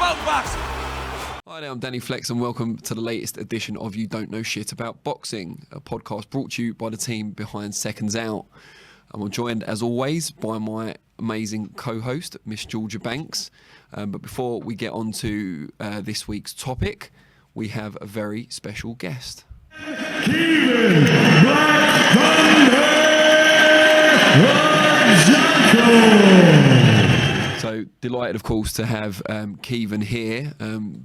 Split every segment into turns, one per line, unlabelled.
Talk boxing.
Hi there, I'm Danny Flex and welcome to the latest edition of You Don't Know Shit About Boxing, a podcast brought to you by the team behind SecondsOut. I'm joined, as always, by my amazing co-host, Miss Georgia Banks. But before we get on to this week's topic, we have a very special guest.
Caoimhin Agyarko.
So delighted, of course, to have Caoimhin here.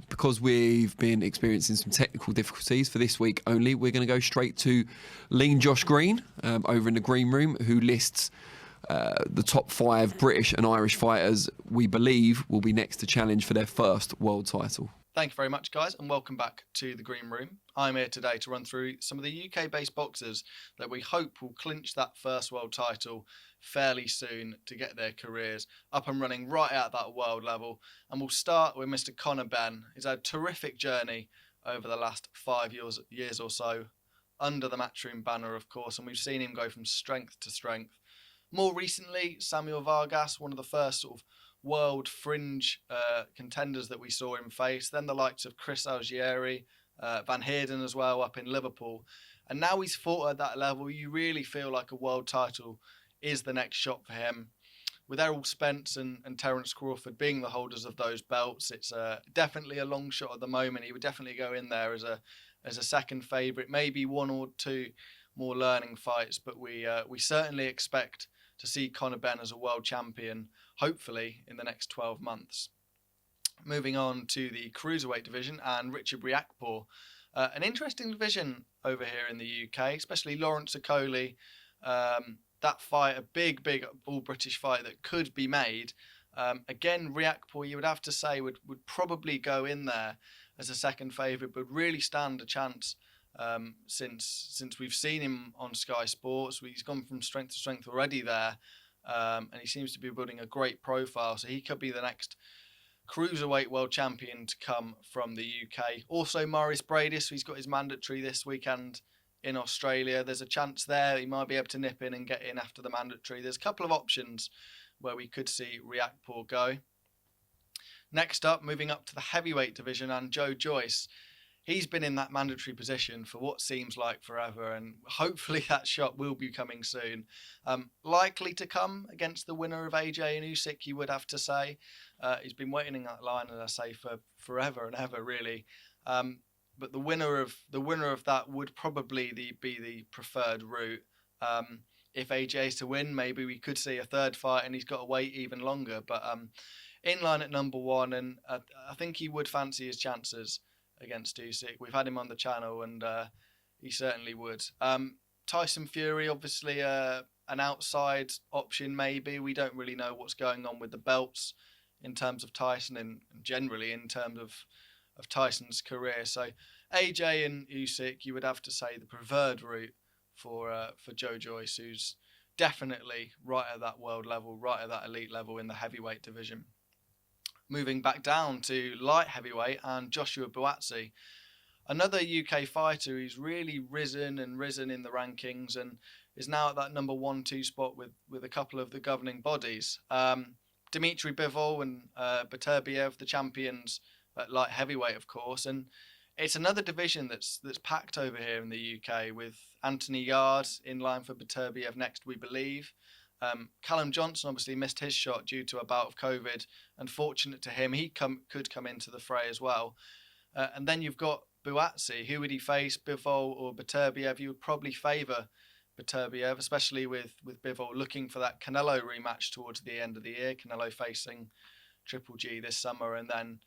Because we've been experiencing some technical difficulties for this week only, we're going to go straight to Lean Josh Green over in the green room, who lists the top 5 British and Irish fighters we believe will be next to challenge for their first world title.
Thank you very much, guys, and welcome back to the Green Room. I'm here today to run through some of the UK-based boxers that we hope will clinch that first world title fairly soon to get their careers up and running right at that world level. And we'll start with Mr. Conor Benn. He's had a terrific journey over the last 5 years or so, under the Matchroom banner, of course, and we've seen him go from strength to strength. More recently, Samuel Vargas, one of the first sort of world fringe contenders that we saw him face. Then the likes of Chris Algieri, Van Heerden as well up in Liverpool. And now he's fought at that level. You really feel like a world title is the next shot for him. With Errol Spence and Terence Crawford being the holders of those belts, it's definitely a long shot at the moment. He would definitely go in there as a second favourite, maybe one or two more learning fights. But we certainly expect to see Conor Benn as a world champion, hopefully in the next 12 months. Moving on to the cruiserweight division and Richard Riakporhe. An interesting division over here in the UK, especially Lawrence Okoli. That fight, a big all-British fight that could be made. Again, Riakporhe, you would have to say, would probably go in there as a second favourite, but really stand a chance since we've seen him on Sky Sports. He's gone from strength to strength already there, and he seems to be building a great profile. So he could be the next cruiserweight world champion to come from the UK. Also, Maurice Bradis, he's got his mandatory this weekend in Australia. There's a chance there he might be able to nip in and get in after the mandatory. There's a couple of options where we could see Riakporhe go. Next up, moving up to the heavyweight division, and Joe Joyce. He's been in that mandatory position for what seems like forever, and hopefully that shot will be coming soon. Likely to come against the winner of AJ and Usyk, you would have to say. He's been waiting in that line, as I say, for forever and ever, really. But the winner of that would probably be the preferred route. If AJ is to win, maybe we could see a third fight, and he's got to wait even longer. But in line at number 1, and I think he would fancy his chances against Usyk. We've had him on the channel, and he certainly would. Tyson Fury, obviously an outside option maybe. We don't really know what's going on with the belts in terms of Tyson and generally in terms of Tyson's career. So AJ and Usyk, you would have to say the preferred route for Joe Joyce, who's definitely right at that world level, right at that elite level in the heavyweight division. Moving back down to light heavyweight and Joshua Buatsi, another UK fighter who's really risen in the rankings and is now at that number 1-2 spot with a couple of the governing bodies. Dmitry Bivol and Beterbiev, the champions at light heavyweight, of course, and it's another division that's packed over here in the UK with Anthony Yarde in line for Beterbiev next, we believe. Callum Johnson obviously missed his shot due to a bout of COVID. Unfortunate to him, he could come into the fray as well. And then you've got Buatsi. Who would he face, Bivol or Beterbiev? You would probably favour Beterbiev, especially with Bivol looking for that Canelo rematch towards the end of the year. Canelo facing Triple G this summer, and then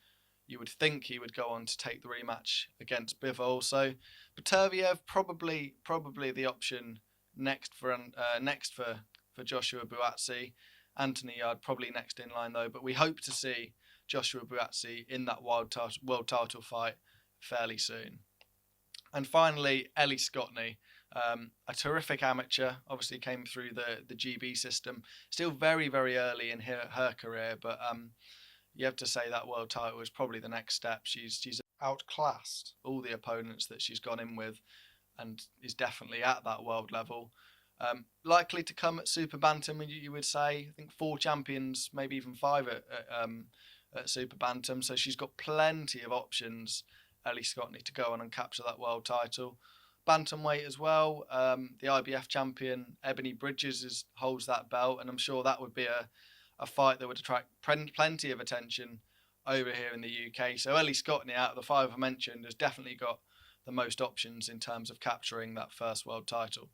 you would think he would go on to take the rematch against Bivol. So Beterbiev probably the option next for Joshua Buatsi. Anthony Yarde probably next in line though, but we hope to see Joshua Buatsi in that world title fight fairly soon. And finally, Ellie Scotney, a terrific amateur, obviously came through the GB system, still very, very early in her career, but you have to say that world title is probably the next step. She's outclassed all the opponents that she's gone in with and is definitely at that world level. Likely to come at super bantam, you would say. I think 4 champions, maybe even 5 at Super Bantam, so she's got plenty of options, Ellie Scotney, to go on and capture that world title. Bantamweight as well, the IBF champion Ebony Bridges holds that belt, and I'm sure that would be a fight that would attract plenty of attention over here in the UK. So Ellie Scotney, out of the five I mentioned, has definitely got the most options in terms of capturing that first world title.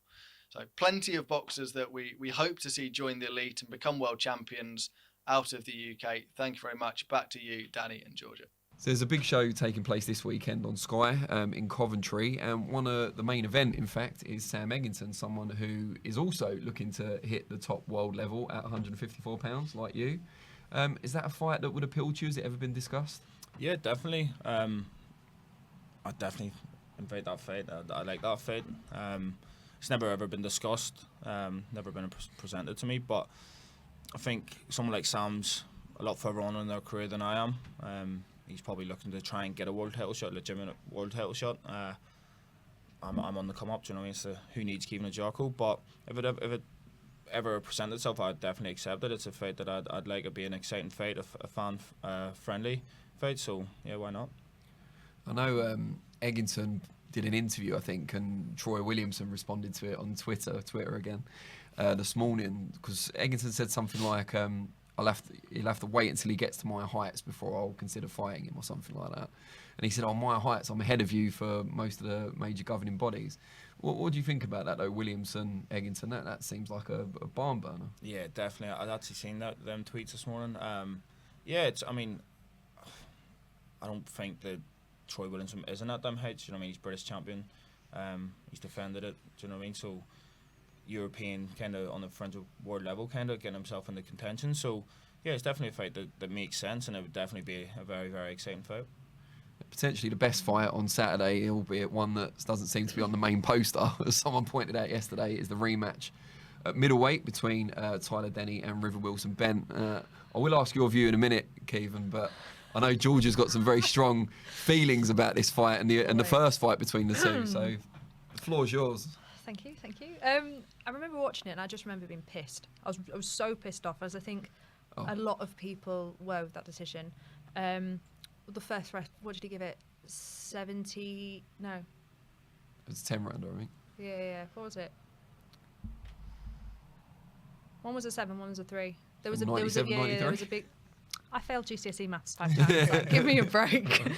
So plenty of boxers that we hope to see join the elite and become world champions out of the UK. Thank you very much. Back to you, Danny and Georgia.
So there's a big show taking place this weekend on Sky in Coventry, and one of the main event, in fact, is Sam Eggington, someone who is also looking to hit the top world level at 154 pounds, like you. Is that a fight that would appeal to you? Has it ever been discussed?
Yeah, definitely. I'd definitely invite that fight. I like that fight. It's never ever been discussed, never been presented to me, but I think someone like Sam's a lot further on in their career than I am. He's probably looking to try and get a world title shot, legitimate world title shot. I'm on the come up, do you know what I mean? So who needs Caoimhin Agyarko? But if it ever presented itself, I'd definitely accept it. It's a fight that I'd like. It'd be an exciting fight, a fan friendly fight. So yeah, why not?
I know Eggington did an interview, I think, and Troy Williamson responded to it on Twitter again, this morning, because Eggington said something like, he'll have to wait until he gets to my heights before I'll consider fighting him, or something like that. And he said, on my heights, I'm ahead of you for most of the major governing bodies. What do you think about that, though, Williamson, Eggington? That seems like a barn burner.
Yeah, definitely. I'd actually seen them tweets this morning. Yeah, I don't think that Troy Williamson isn't at them heights. You know what I mean? He's British champion. He's defended it. Do you know what I mean? So European, kind of on the fringe of world level, kind of getting himself into contention. So yeah, it's definitely a fight that makes sense, and it would definitely be a very, very exciting fight.
Potentially the best fight on Saturday, albeit one that doesn't seem to be on the main poster, as someone pointed out yesterday, is the rematch at middleweight between Tyler Denny and River Wilson Bent. I will ask your view in a minute, Caoimhin, but I know Georgia's got some very strong feelings about this fight and the first fight between the two, so the floor's yours.
Thank you. I remember watching it, and I just remember being pissed. I was so pissed off, as I think a lot of people were with that decision. The first ref, what did he give it? 70? No.
It was 10 rounder, I think.
Yeah. What was it? One was a 7, one was a 3. There was a big. I failed GCSE maths 5 times. Like, give me a break.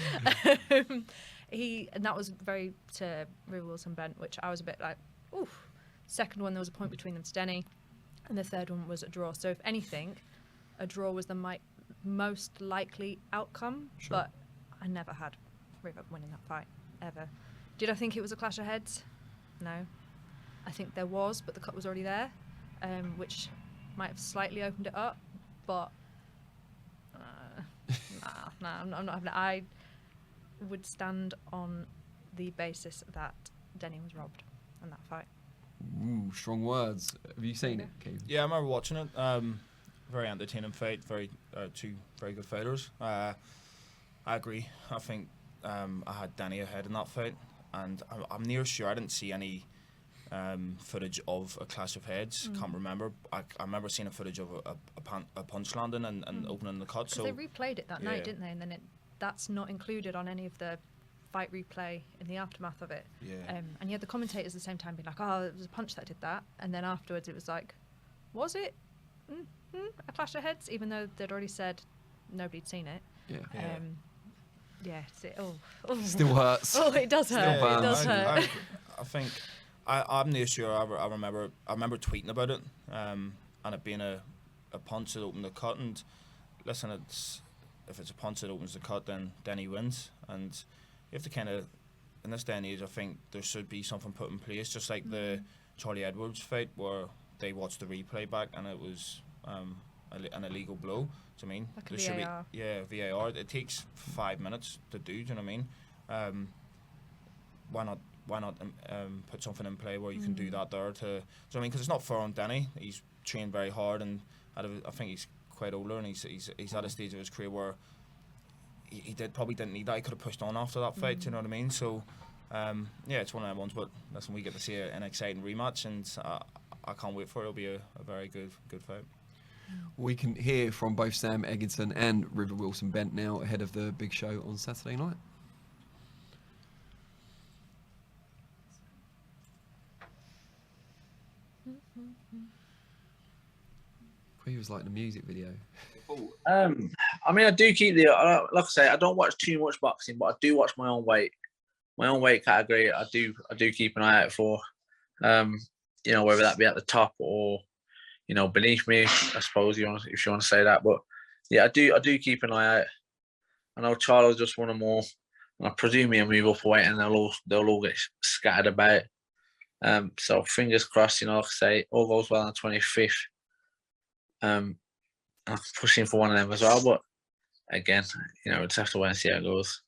And that was very to River Wilson Bent, which I was a bit like, oof. Second one, there was a point between them to Denny, and the third one was a draw. So if anything, a draw was the most likely outcome. Sure. But I never had River winning that fight, ever. Did I think it was a clash of heads? No. I think there was, but the cut was already there, which might have slightly opened it up. But I'm not having it. I would stand on the basis that Denny was robbed in that fight.
Ooh, strong words. Have you seen it, Caoimhin?
Yeah, I remember watching it. Very entertaining fight. Two very good fighters. I agree. I think I had Denny ahead in that fight, and I'm near sure I didn't see any footage of a clash of heads. Can't remember. I remember seeing a footage of a punch landing and opening the cut. So
they replayed it that night, didn't they? And then that's not included on any of the fight replay in the aftermath of it.
Yeah.
And you had the commentators at the same time being like, "Oh, it was a punch that did that," and then afterwards it was like, "Was it a clash of heads?" Even though they'd already said nobody'd seen it.
Yeah.
Still
hurts.
Oh, it does hurt. It does hurt.
I think I'm near sure. I remember tweeting about it, and it being a punch that opened the cut. And listen, if it's a punch that opens the cut, then Denny wins. And you have to kind of, in this day and age, I think there should be something put in place, just like the Charlie Edwards fight, where they watched the replay back and it was an illegal blow. Do you know what I mean?
Like
there
VAR.
should be, VAR. It takes 5 minutes to do. Do you know what I mean? Why not put something in play where you can do that there? Do you know what I mean? Because it's not fair on Denny. He's trained very hard, and I think he's quite older, and he's at a stage of his career where he probably didn't need that. He could have pushed on after that fight. Do you know what I mean? So it's one of them ones. But listen, we get to see an exciting rematch, and I can't wait for it. It'll be a very good fight.
We can hear from both Sam Eggington and River Wilson Bent now ahead of the big show on Saturday night. He was like the music video.
I mean, I do keep like I say, I don't watch too much boxing, but I do watch my own weight category. I do keep an eye out for, you know, whether that be at the top or, you know, beneath me, I suppose if you want to say that. But yeah, I do keep an eye out. I know Charles just won them all. I presume he'll move up a weight and they'll all get scattered about. So fingers crossed, you know, like I say, all goes well on the 25th. I'm pushing for one of them as well, but again, you know, we'll just have to wait and see how it goes.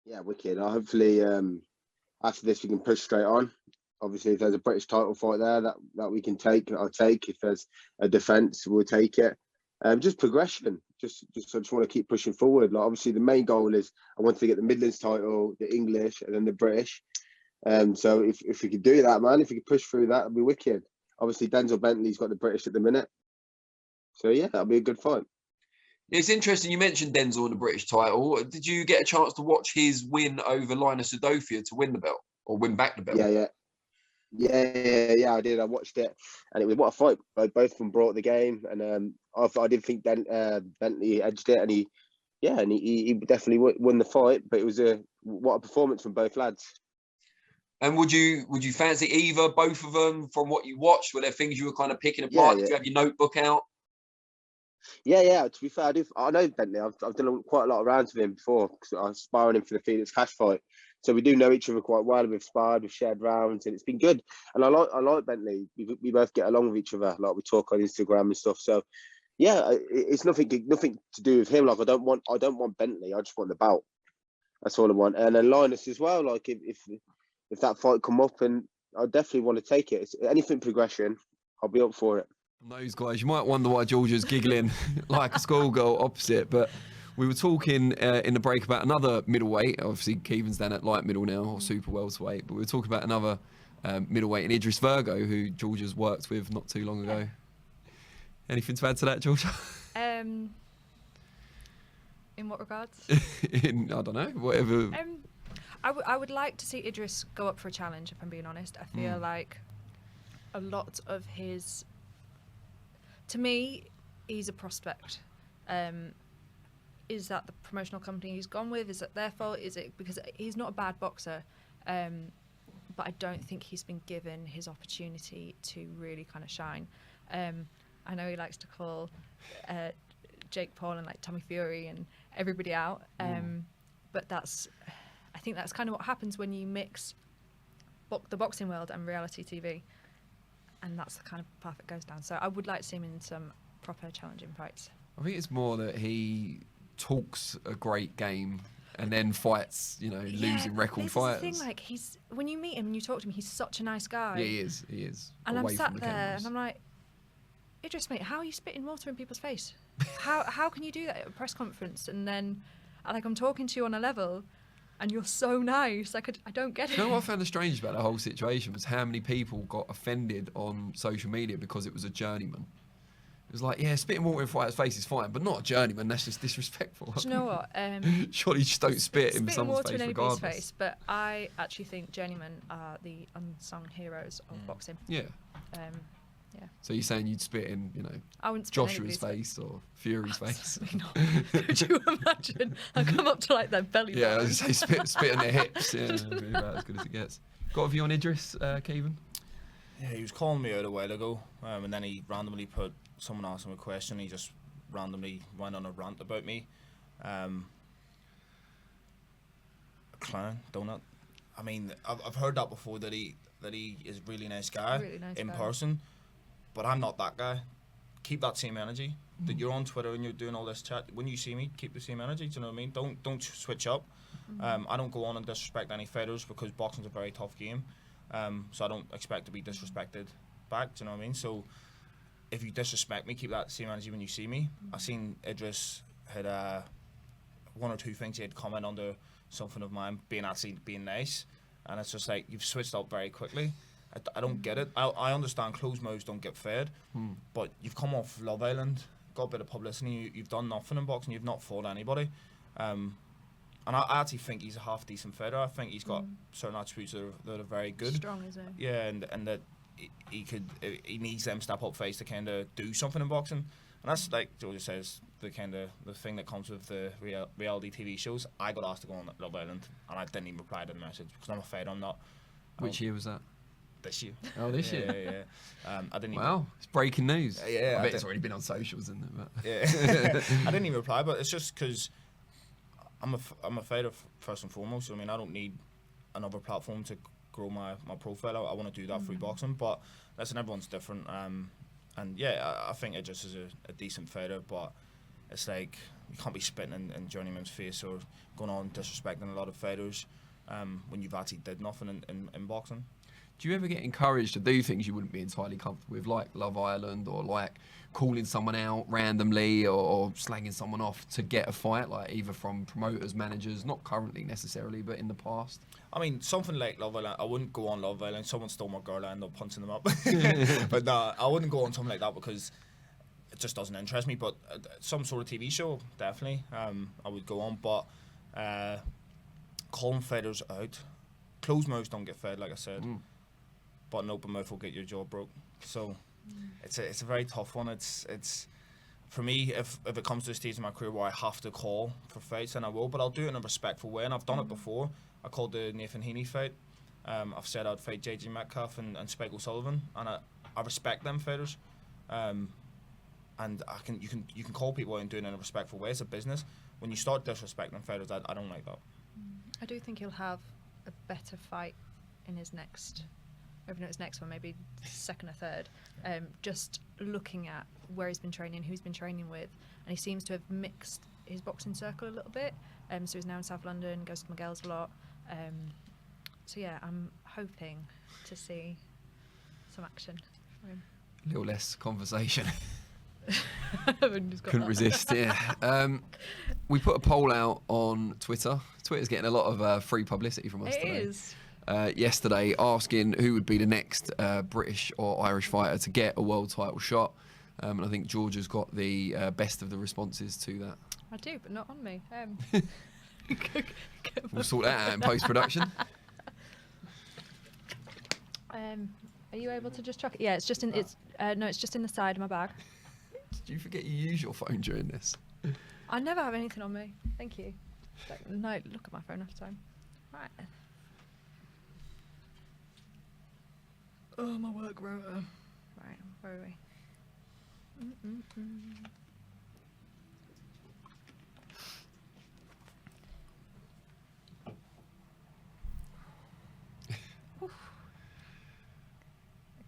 Yeah, wicked. Hopefully, after this, we can push straight on. Obviously, if there's a British title fight there that we can take, I'll take. If there's a defence, we'll take it. Just progression. I just want to keep pushing forward. Like, obviously, the main goal is I want to get the Midlands title, the English, and then the British. So if we could do that, man, if we could push through that, it'd be wicked. Obviously, Denzel Bentley's got the British at the minute. So, yeah, that'll be a good fight.
It's interesting you mentioned Denzel and the British title. Did you get a chance to watch his win over Linus Udofia to win the belt or win back the belt?
Yeah, I did. I watched it, and it was what a fight. Both of them brought the game, and I did think Bentley edged it, and he definitely won the fight. But it was what a performance from both lads.
And would you fancy either, both of them, from what you watched? Were there things you were kind of picking apart? Did you have your notebook out?
Yeah. To be fair, I know Bentley. I've done quite a lot of rounds with him before because I was sparring him for the Phoenix Cash fight. So we do know each other quite well. We've sparred, we've shared rounds, and it's been good. And I like Bentley. We both get along with each other. Like, we talk on Instagram and stuff. So yeah, it's nothing to do with him. Like, I don't want Bentley. I just want the belt. That's all I want. And then Linus as well. Like, if that fight come up, and I definitely want to take it. It's anything progression, I'll be up for it.
Those guys, you might wonder why Georgia's giggling like a schoolgirl opposite, but we were talking in the break about another middleweight. Obviously, Caoimhin's down at light middle now, or super welterweight, but we were talking about another middleweight in Idris Virgo, who Georgia's worked with not too long ago. Anything to add to that, Georgia?
In what regards?
I don't know, whatever.
I would like to see Idris go up for a challenge, if I'm being honest. I feel like a lot of his... To me, he's a prospect. Is that the promotional company he's gone with? Is it their fault? Is it because he's not a bad boxer? But I don't think he's been given his opportunity to really kind of shine. I know he likes to call Jake Paul and like Tommy Fury and everybody out. But I think that's kind of what happens when you mix the boxing world and reality TV. And that's the kind of path it goes down. So I would like to see him in some proper challenging fights.
I think it's more that he talks a great game and then fights, losing record fights.
The thing, like, when you meet him and you talk to him, he's such a nice guy.
Yeah, he is.
And I'm sat there and I'm like, Idris, mate, how are you spitting water in people's face? How can you do that at a press conference? And then, I'm talking to you on a level, and you're so nice. I don't get it.
You know what I found the strangest about the whole situation was how many people got offended on social media because it was a journeyman. It was like, yeah, spitting water in fighters' face is fine, but not a journeyman. That's just disrespectful.
Do you know what?
Surely you just don't spit in someone's face regardless.
Face, but I actually think journeymen are the unsung heroes of boxing.
Yeah.
Yeah.
So you're saying you'd spit in,
I wouldn't spit
Joshua's face or Fury's face?
Not. Could you imagine? I come up to their belly button.
Yeah, I was going to say spit in their hips. Yeah, really about as good as it gets. Got a view on Idris, Caoimhin?
Yeah, he was calling me out a while ago, and then he randomly put someone asked him a question. He just randomly went on a rant about me. A clown, donut. I mean, I've heard that before, that he is a really nice guy in person. But I'm not that guy. Keep that same energy. That you're on Twitter and you're doing all this chat. When you see me, keep the same energy. Do you know what I mean? Don't switch up. I don't go on and disrespect any fighters because boxing's a very tough game. So I don't expect to be disrespected back. Do you know what I mean? So if you disrespect me, keep that same energy when you see me. I seen Idris had one or two things he had comment under something of mine being nice, and it's just like you've switched up very quickly. I don't get it. I understand closed mouths don't get fed, but you've come off Love Island, got a bit of publicity. You've done nothing in boxing. You've not fought anybody. And I actually think he's a half decent fighter. I think he's got certain attributes that are very good.
Strong, is it?
Yeah, and that he needs them step up fights to kind of do something in boxing. And that's like Georgia says, the thing that comes with the reality TV shows. I got asked to go on Love Island, and I didn't even reply to the message because I'm a fighter. I'm not.
Which year was that?
This year.
Oh, this year.
Yeah. I didn't.
Wow, it's breaking news.
Yeah,
I bet it's already been on socials, isn't it? But.
Yeah. I didn't even reply, but it's just because I'm a fighter first and foremost. I mean, I don't need another platform to grow my profile. I want to do that through boxing, but listen, everyone's different. And yeah, I think it just is a decent fighter, but it's like you can't be spitting in journeyman's face or going on disrespecting a lot of fighters when you've actually did nothing in boxing.
Do you ever get encouraged to do things you wouldn't be entirely comfortable with, like Love Island, or like calling someone out randomly, or slagging someone off to get a fight, like either from promoters, managers, not currently necessarily, but in the past?
I mean, something like Love Island, I wouldn't go on Love Island. Someone stole my girl, I end up punching them up. But no, I wouldn't go on something like that because it just doesn't interest me. But some sort of TV show, definitely, I would go on. But calling fighters out, closed mouths don't get fed, like I said. But an open mouth will get your jaw broke. So it's a very tough one. It's for me, if it comes to a stage in my career where I have to call for fights, then I will. But I'll do it in a respectful way, and I've done it before. I called the Nathan Heaney fight. I've said I'd fight JJ Metcalf and Spike O'Sullivan, and I respect them fighters. And you can call people out and do it in a respectful way. It's a business. When you start disrespecting fighters, I don't like that.
I do think he'll have a better fight in his next. Over his next one, maybe second or third, just looking at where he's been training, who he's been training with, and he seems to have mixed his boxing circle a little bit. So he's now in South London, goes to Miguel's a lot. So yeah, I'm hoping to see some action from him.
A little less conversation.
Couldn't
resist, yeah. We put a poll out on Twitter. Twitter's getting a lot of free publicity from us today.
It is.
Yesterday, asking who would be the next British or Irish fighter to get a world title shot. And I think Georgia's got the best of the responses to that.
I do, but not on me.
We'll sort that out in post-production.
Are you able to just chuck it? Yeah, it's just in. It's just in the side of my bag.
Did you forget you use your phone during this?
I never have anything on me. Thank you. No, look at my phone after time. Right. Oh, my work rota. Right, where are we?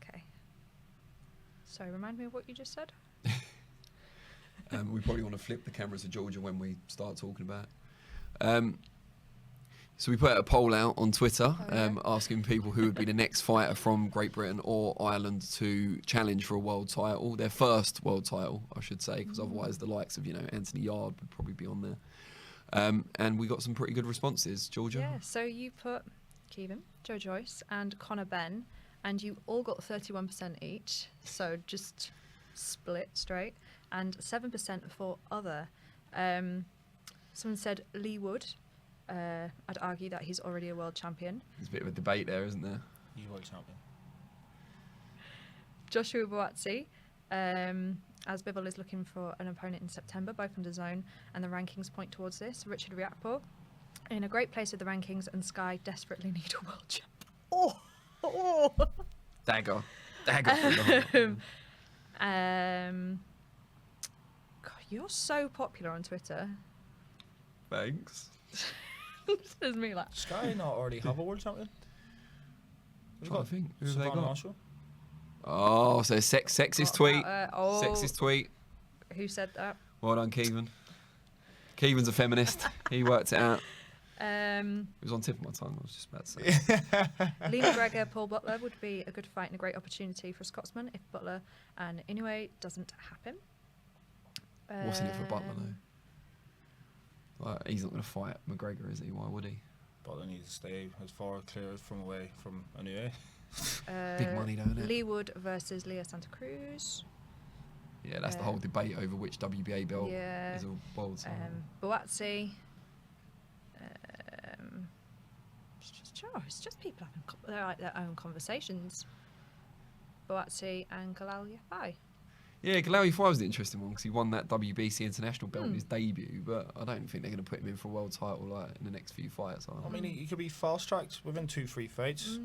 Okay. So, remind me of what you just said?
We probably want to flip the cameras to Georgia when we start talking about it. So we put a poll out on Twitter asking people who would be the next fighter from Great Britain or Ireland to challenge for a world title, their first world title, I should say, because otherwise the likes of, Anthony Yard would probably be on there. And we got some pretty good responses, Georgia.
Yeah, so you put Caoimhin, Joe Joyce and Conor Benn, and you all got 31% each, so just split straight, and 7% for other. Someone said Lee Wood. I'd argue that he's already a world champion.
There's a bit of a debate there, isn't there?
He's world champion.
Joshua Buatsi, as Bivol is looking for an opponent in September, both on DAZN, and the rankings point towards this. Richard Riakpo, in a great place with the rankings, and Sky desperately need a world champ. Oh!
Dagger.
God, you're so popular on Twitter.
Thanks.
There's me like.
Sky not already have a world champion?
Who have they
Savannah
got?
Marshall?
Oh, so sexist tweet. Sexist tweet.
Who said that?
Well done, Caoimhin. Caoimhin's a feminist. He worked it out.
It
was on tip of my tongue, I was just about to say.
Lee McGregor, Paul Butler would be a good fight and a great opportunity for a Scotsman if Butler and Inoue doesn't happen.
What's in it for Butler, though? Like, he's not going to fight McGregor, is he? Why would he?
Butler needs to stay as far clear from away from Inoue.
Big money, don't it?
Lee Wood versus Leo Santa Cruz.
Yeah, that's the whole debate over which WBA belt is a world title.
Buatsi. It's just people having their own conversations. Buatsi and Galal Yafai.
Yeah, Galal Yafai was the interesting one because he won that WBC international belt in his debut, but I don't think they're going to put him in for a world title like in the next few fights.
I mean, he could be fast-tracked within 2-3 fights.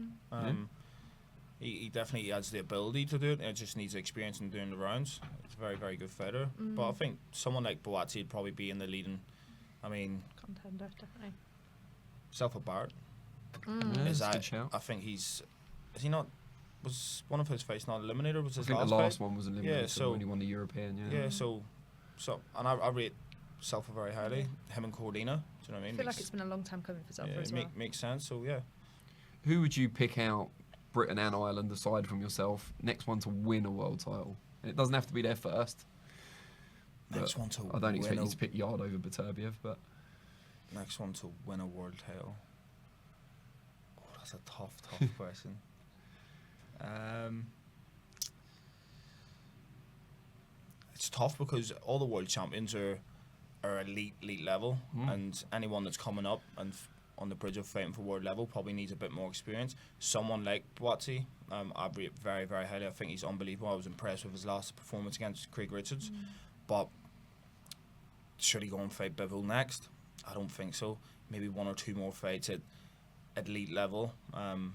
He definitely has the ability to do it. It just needs experience in doing the rounds. He's a very, very good fighter. But I think someone like Buatsi would probably be in the leading. I mean,
Contender, definitely.
Barrett.
That's a good shout.
I think is he not? Was one of his fights not eliminated? Was his
I think
last
the last
fight?
one was eliminated.
Yeah, so
when he won the European.
Yeah, so, and I rate Selfa very highly. Him and Cordina. Do you know what I mean?
I feel like it's been a long time coming for Selfa as well.
Makes sense. So yeah.
Who would you pick out, Britain and Ireland, aside from yourself, next one to win a world title? And it doesn't have to be their first.
Next one to
I don't expect you to pick Yard over Beterbiev, but
next one to win a world title. Oh, that's a tough question. It's tough because all the world champions are elite level, and anyone that's coming up and on the bridge of fighting for world level probably needs a bit more experience. Someone like Buatsi, I rate very, very highly. I think he's unbelievable. I was impressed with his last performance against Craig Richards, but should he go and fight Bivol next? I don't think so. Maybe 1 or 2 more fights at elite level, and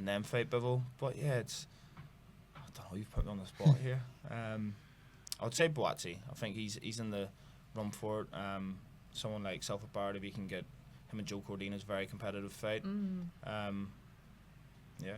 then fight Bivol. But yeah, I don't know. You've put me on the spot here. I would say Buatsi. I think he's in the run for it. Someone like Selfa Barrett, if he can get him and Joe Cordina's very competitive fight. Yeah.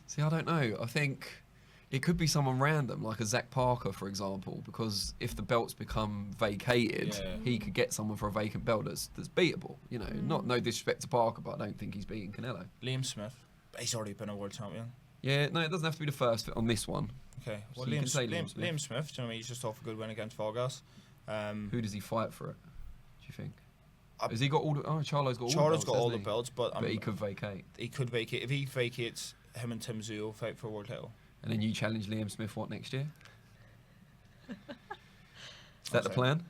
See, I don't know. I think it could be someone random, like a Zach Parker, for example, because if the belts become vacated, he could get someone for a vacant belt that's beatable. You know, no disrespect to Parker, but I don't think he's beating Canelo.
Liam Smith, he's already been a world champion.
Yeah, no, it doesn't have to be the first on this one.
Okay, well,
So you can say Liam Smith.
Liam Smith, do you know what I mean? He's just off a good win against Vargas.
Who does he fight for it, do you think? Has he got all the... Oh, Charlo's got all the belts,
Charlo's got all
hasn't
the
he?
belts, but
he could vacate.
He could vacate. If he vacates, him and Tim Tszyu will fight for a world title.
And then you challenge Liam Smith, what, next year? Is that the plan?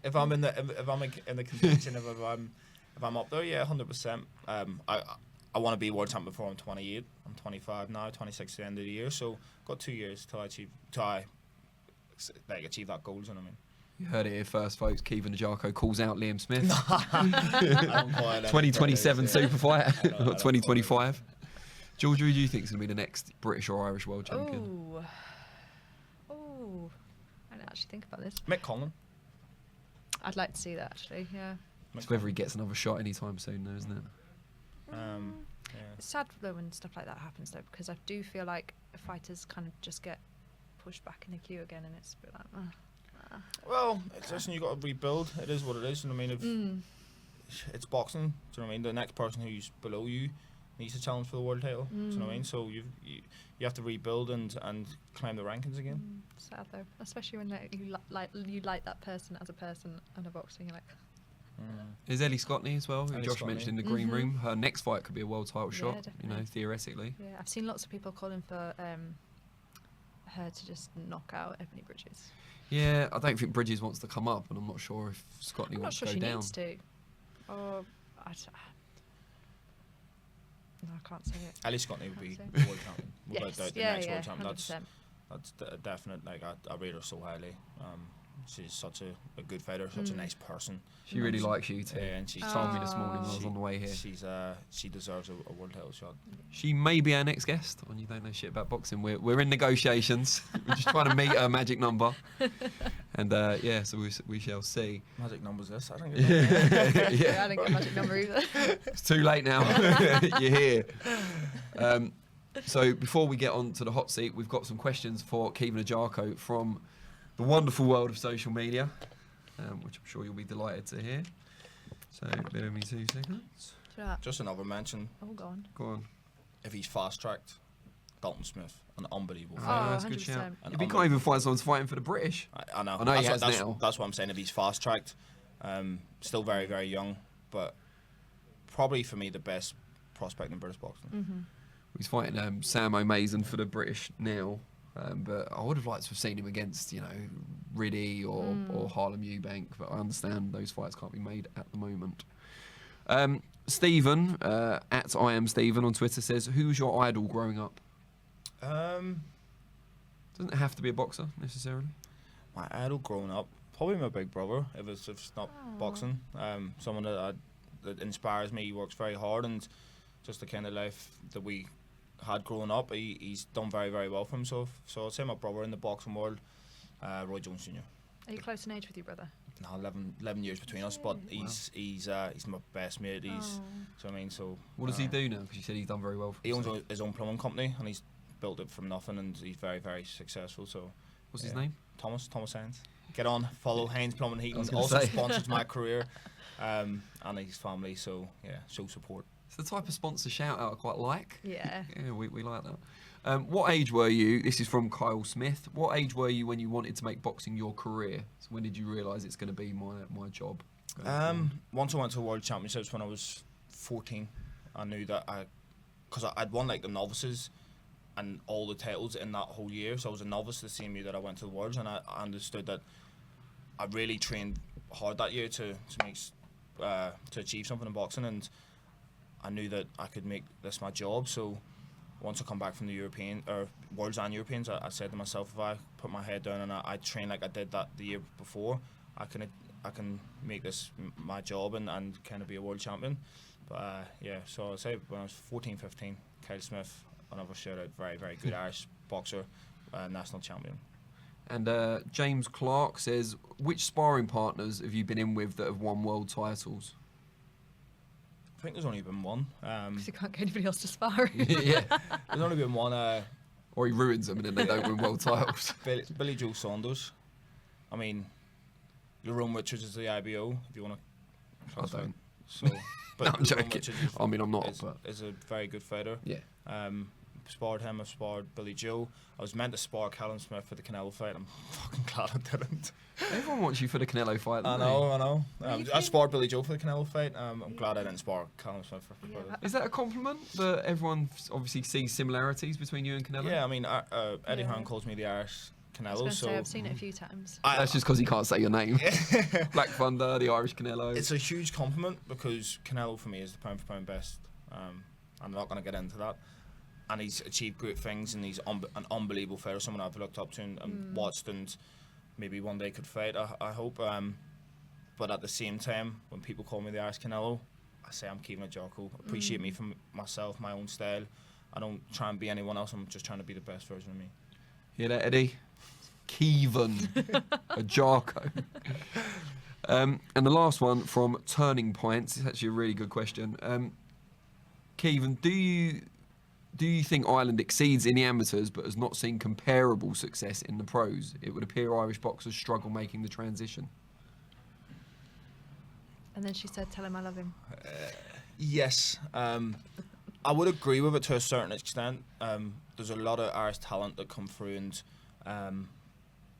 If I'm in the contention, if I'm up there, yeah, 100%. I want to be world champion before I'm 28. I'm 25 now, 26 at the end of the year, so got 2 years till I achieve that goal. You know what I mean?
You heard it here first, folks. Caoimhin Agyarko calls out Liam Smith.
2027
super fight, not 2025. George, who do you think is going to be the next British or Irish world champion?
Oh, I didn't actually think about this.
Mick Conlon.
I'd like to see that, actually, yeah.
It's whether he gets another shot anytime soon, though, isn't it?
It's sad though when stuff like that happens, though, because I do feel like fighters kind of just get pushed back in the queue again, and it's a bit like,
Well, listen, you got to rebuild. It is what it is. You know what I mean? It's boxing. Do you know what I mean? The next person who's below you needs to challenge for the world title. Do you know what I mean? So you have to rebuild and climb the rankings again.
Sad though, especially when you like that person as a person and a boxer. You're like.
There's Ellie Scottney as well, who
Ellie
Josh
Scottney.
mentioned in the green room. Her next fight could be a world title shot,
definitely.
you know, theoretically.
Yeah, I've seen lots of people calling for her to just knock out Ebony Bridges.
Yeah, I don't think Bridges wants to come up, and I'm not sure if Scottney
I'm not
wants
sure
to
she
go down.
needs to. Or no, I can't say it.
Ellie Scottney would be
Can't say.
world champion.
Yes,
Without doubt, the
yeah,
next
yeah,
world champion.
100%.
That's a definite. Like I rate her so highly. She's such a good fighter, such a nice person.
She really likes you too.
Yeah, and she's
She told me this morning when I was on the way here.
She deserves a world title shot.
She may be our next guest on You Don't Know Shit About Boxing. We're in negotiations. We're just trying to meet her magic number. And yeah, so we shall see.
Magic number's this. I don't
Yeah.
Yeah, I didn't get a magic number either.
It's too late now. You're here. So before we get on to the hot seat, we've got some questions for Caoimhin Agyarko from the wonderful world of social media, which I'm sure you'll be delighted to hear. So bear with me 2 seconds.
Just another mention.
Oh, go on.
Go on.
If he's fast-tracked, Dalton Smith, an unbelievable
Oh,
fighter.
That's a good shout.
100%.
If you can't even find someone fighting for the British.
I know.
I know he
that's
has now.
That's what I'm saying. If he's fast-tracked, still very, very young, but probably for me the best prospect in British boxing.
He's fighting Sam O'Mason for the British now. But I would have liked to have seen him against, Riddy or Harlem Eubank. But I understand those fights can't be made at the moment. Stephen, at I am Stephen on Twitter, says, who was your idol growing up? Doesn't have to be a boxer, necessarily.
My idol growing up, probably my big brother, if it's not boxing. Someone that inspires me. He works very hard, and just the kind of life that we had growing up, he's done very, very well for himself. So I'd say my brother in the boxing world, Roy Jones Jr.
Are you close in age with your brother?
No, 11 years between us, but he's my best mate. So
what does he do now? Because you said he's done very well for
he owns
himself.
his own plumbing company, and he's built it from nothing, and he's very, very successful. So
What's his name?
Thomas Haynes. Get on, follow Haynes Plumbing Heating.
gonna
Also
say.
sponsors my career, and his family. So yeah, show support.
It's the type of sponsor shout out I quite like.
Yeah.
Yeah, we like that. What age were you? This is from Kyle Smith. What age were you when you wanted to make boxing your career? So when did you realise it's going to be my job?
Once I went to World Championships when I was 14, I knew that because I'd won like the novices and all the titles in that whole year. So I was a novice the same year that I went to the Worlds, and I understood that I really trained hard that year to achieve something in boxing, and I knew that I could make this my job. So once I come back from the European or Worlds and Europeans, I said to myself, if I put my head down and I train like I did that the year before, I can make this my job and kind of be a world champion. But so I'd say when I was 14, 15, Kyle Smith, another shout out, very, very good Irish boxer, national champion.
And James Clark says, which sparring partners have you been in with that have won world titles?
I think there's only been one.
Because you can't get anybody else to spar.
Yeah.
There's only been one.
Or he ruins them and then they don't win world titles.
Billy Joe Saunders. I mean, Lerone Richards is the IBO, if you want to.
I don't.
So, but
No, I'm
Lerone
joking.
Richards
I mean, I'm not. But
is a very good fighter.
yeah.
Sparred him, I've sparred Billy Joe. I was meant to spar Callum Smith for the Canelo fight. I'm fucking glad I didn't.
Everyone wants you for the Canelo fight.
I
don't
know. I sparred Billy Joe for the Canelo fight. I'm glad I didn't spar Callum Smith for
Yeah,
it.
they? Is that a compliment that everyone obviously sees similarities between you and Canelo?
Yeah, I mean, Eddie
Yeah.
Hearn calls me the Irish
I was
Canelo,
going to
so
say, I've seen it a few times.
That's just because he can't say your name. Black Thunder, the Irish Canelo.
It's a huge compliment because Canelo for me is the pound for pound best. I'm not going to get into that. And he's achieved great things, and he's an unbelievable fighter, someone I've looked up to and watched, and maybe one day could fight, I hope. But at the same time, when people call me the Irish Canelo, I say I'm Caoimhin Agyarko. Appreciate me for myself, my own style. I don't try and be anyone else, I'm just trying to be the best version of me.
Hear that, Eddie? Caoimhin Agyarko. And the last one from Turning Points. It's actually a really good question. Caoimhin, do you think Ireland exceeds in the amateurs but has not seen comparable success in the pros? It would appear Irish boxers struggle making the transition.
And then she said, tell him I love him.
Yes, I would agree with it to a certain extent. There's a lot of Irish talent that come through and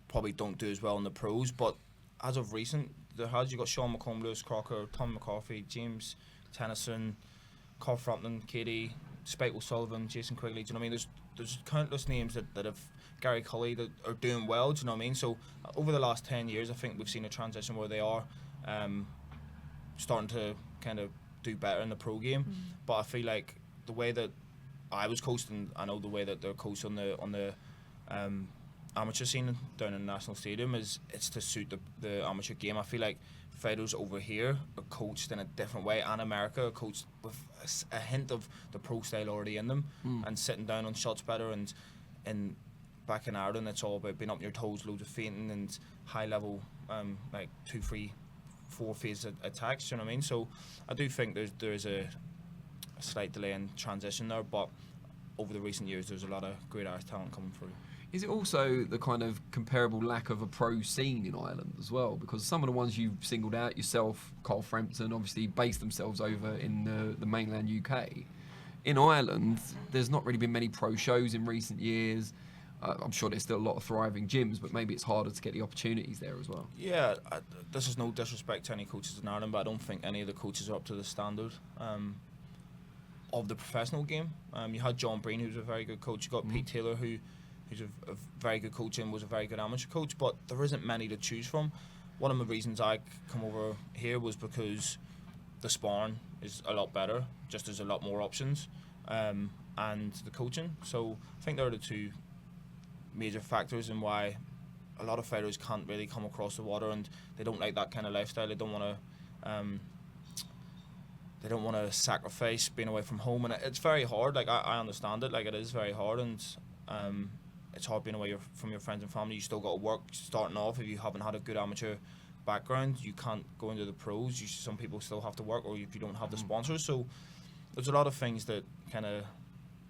probably don't do as well in the pros, but as of recent, you got Sean McComb, Lewis Crocker, Tom McCarthy, James Tennyson, Carl Frampton, Katie, Spike O'Sullivan, Jason Quigley. Do you know what I mean? There's countless names that have, Gary Cully, that are doing well. Do you know what I mean? So over the last 10 years, I think we've seen a transition where they are starting to kind of do better in the pro game. But I feel like the way that I was coached, and I know the way that they're coached on the amateur scene down in the National Stadium, it's to suit the amateur game. I feel like fighters over here are coached in a different way, and America are coached with a hint of the pro style already in them, and sitting down on shots better. And back in Ireland, it's all about being up on your toes, loads of feinting and high level, like 2, 3, 4 phase attacks. You know what I mean? So I do think there's a slight delay in transition there, but over the recent years, there's a lot of great Irish talent coming through.
Is it also the kind of comparable lack of a pro scene in Ireland as well? Because some of the ones you've singled out yourself, Carl Frampton, obviously based themselves over in the mainland UK. In Ireland, there's not really been many pro shows in recent years. I'm sure there's still a lot of thriving gyms, but maybe it's harder to get the opportunities there as well.
Yeah, this is no disrespect to any coaches in Ireland, but I don't think any of the coaches are up to the standard. of the professional game. You had John Breen, who's a very good coach. You got Pete Taylor, who's a very good coach and was a very good amateur coach. But there isn't many to choose from. One of the reasons I come over here was because the sparring is a lot better. Just there's a lot more options, and the coaching. So I think there are the two major factors in why a lot of fighters can't really come across the water, and they don't like that kind of lifestyle. They don't want to sacrifice being away from home, and it's very hard. Like I understand it. Like it is very hard, and it's hard being away from your friends and family. You still got to work. Starting off, if you haven't had a good amateur background, you can't go into the pros. Some people still have to work, or if you don't have the sponsors. So there's a lot of things that kind of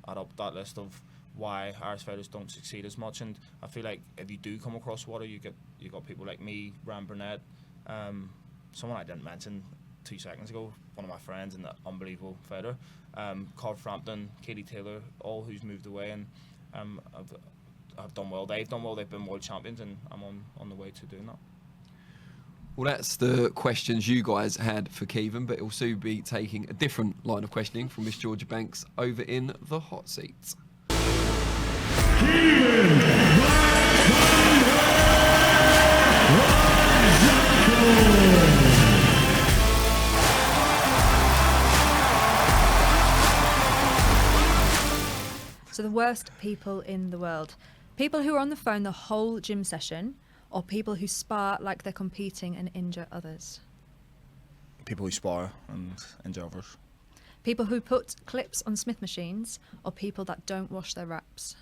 add up that list of why Irish fighters don't succeed as much. And I feel like if you do come across water, you got people like me, Ryan Burnett, someone I didn't mention 2 seconds ago, one of my friends and an unbelievable fighter, Carl Frampton, Katie Taylor, all who's moved away, and have done well. They've done well. They've been world champions, and I'm on the way to doing that.
Well, that's the questions you guys had for Caoimhin, but it'll soon be taking a different line of questioning from Miss Georgia Banks over in the hot seat.
So the worst people in the world. People who are on the phone the whole gym session, or people who spar like they're competing and injure others?
People who spar and injure others.
People who put clips on Smith machines, or people that don't wash their wraps?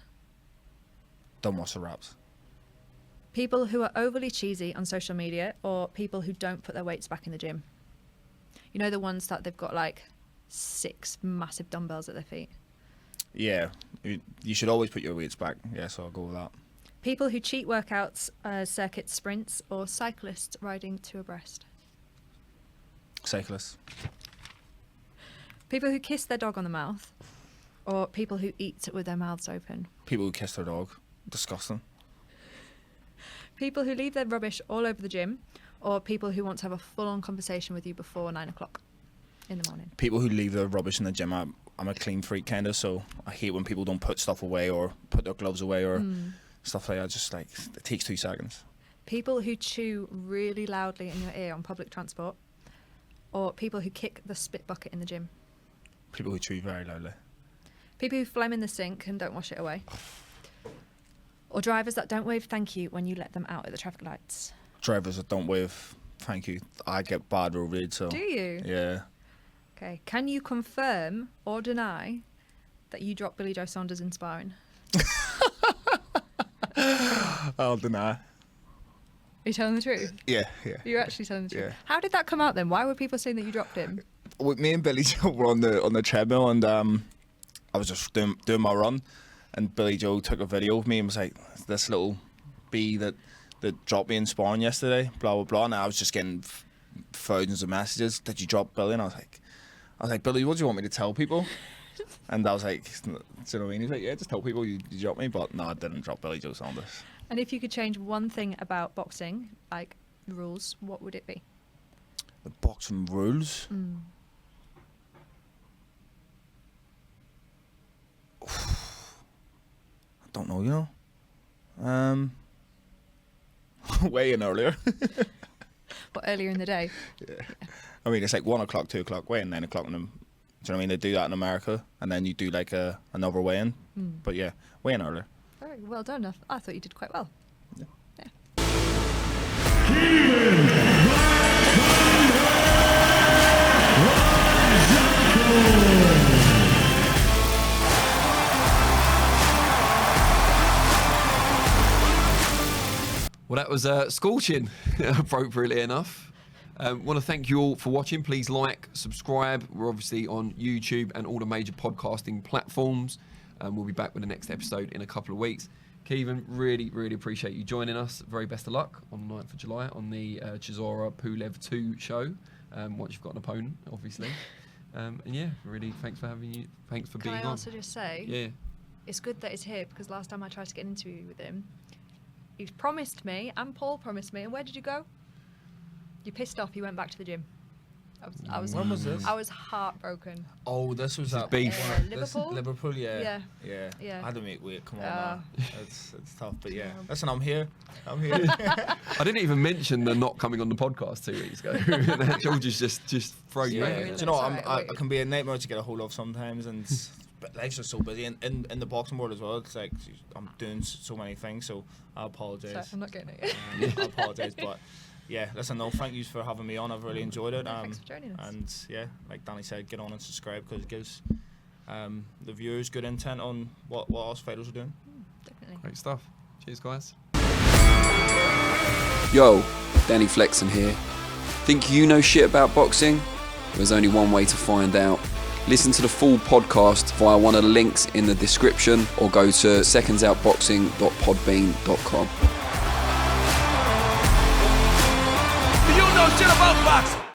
Don't wash the wraps.
People who are overly cheesy on social media, or people who don't put their weights back in the gym? You know, the ones that they've got like 6 massive dumbbells at their feet?
Yeah, you should always put your weights back. Yeah, so I'll go with that.
People who cheat workouts, circuit sprints, or cyclists riding 2 abreast?
Cyclists.
People who kiss their dog on the mouth, or people who eat with their mouths open?
People who kiss their dog. Disgusting.
People who leave their rubbish all over the gym, or people who want to have a full-on conversation with you before 9 o'clock in the morning?
People who leave their rubbish in the gym. I'm a clean freak kind of, so I hate when people don't put stuff away or put their gloves away or stuff like that. Just like, it takes 2 seconds.
People who chew really loudly in your ear on public transport, or people who kick the spit bucket in the gym?
People who chew very loudly.
People who phlegm in the sink and don't wash it away? Or drivers that don't wave thank you when you let them out at the traffic lights?
Drivers that don't wave thank you. I get bad road rage, so...
Do you?
Yeah.
Okay. Can you confirm or deny that you dropped Billy Joe Saunders in sparring?
I'll deny.
Are you telling the truth?
Yeah.
You're actually telling the truth.
Yeah.
How did that come out then? Why were people saying that you dropped him?
With me and Billy Joe were on the treadmill, and I was just doing my run, and Billy Joe took a video of me and was like, "This little bee that dropped me in sparring yesterday, blah blah blah." And I was just getting thousands of messages. Did you drop Billy? And I was like, Billy, what do you want me to tell people? And I was like, do you know what I mean? He's like, yeah, just tell people you dropped me. But no, I didn't drop Billy Joe Saunders.
And if you could change one thing about boxing, like the rules, what would it be?
The boxing rules? I don't know, you know. Way in earlier.
What, earlier in the day?
Yeah. I mean, it's like 1 o'clock, 2 o'clock, weigh in 9 o'clock. Do you know what I mean? They do that in America, and then you do like another weigh in. But yeah, weigh in earlier.
Very well done. I thought you did quite well.
Yeah.
Well, that was scorching, appropriately enough. Want to thank you all for watching. Please like, subscribe. We're obviously on YouTube and all the major podcasting platforms. We'll be back with the next episode in a couple of weeks. Caoimhin, really, really appreciate you joining us. Very best of luck on the 9th of July on the Chisora Pulev 2 show. Once you've got an opponent, obviously. And yeah, really, thanks for having you. Thanks for being on.
Can I also just say,
yeah,
it's good that he's here, because last time I tried to get an interview with him, he promised me, and Paul promised me, and where did you go? You pissed off, you went back to the gym.
When was this?
I was heartbroken.
Oh, this was at
beef.
Liverpool?
Liverpool, yeah.
Yeah.
I had to make weight. Come on,
Yeah.
man. It's tough, but yeah.
Yeah.
Listen, I'm here.
I didn't even mention the not coming on the podcast 2 weeks ago. That George is just thrown you
Yeah.
out.
Do
It's
you know what?
alright,
I can be a nightmare to get a hold of sometimes, and but life's just so busy. And in the boxing world as well, it's like I'm doing so many things. So I apologise.
Sorry, I'm not getting it.
I apologise, but yeah, listen, no, thank you for having me on. I've really enjoyed it.
Thanks for joining us.
And yeah, like Danny said, get on and subscribe because it gives the viewers good intent on what us fighters are doing.
Definitely.
Great stuff. Cheers, guys.
Yo, Danny Flexen here. Think you know shit about boxing? There's only one way to find out. Listen to the full podcast via one of the links in the description or go to secondsoutboxing.podbean.com.
You know shit about boxing.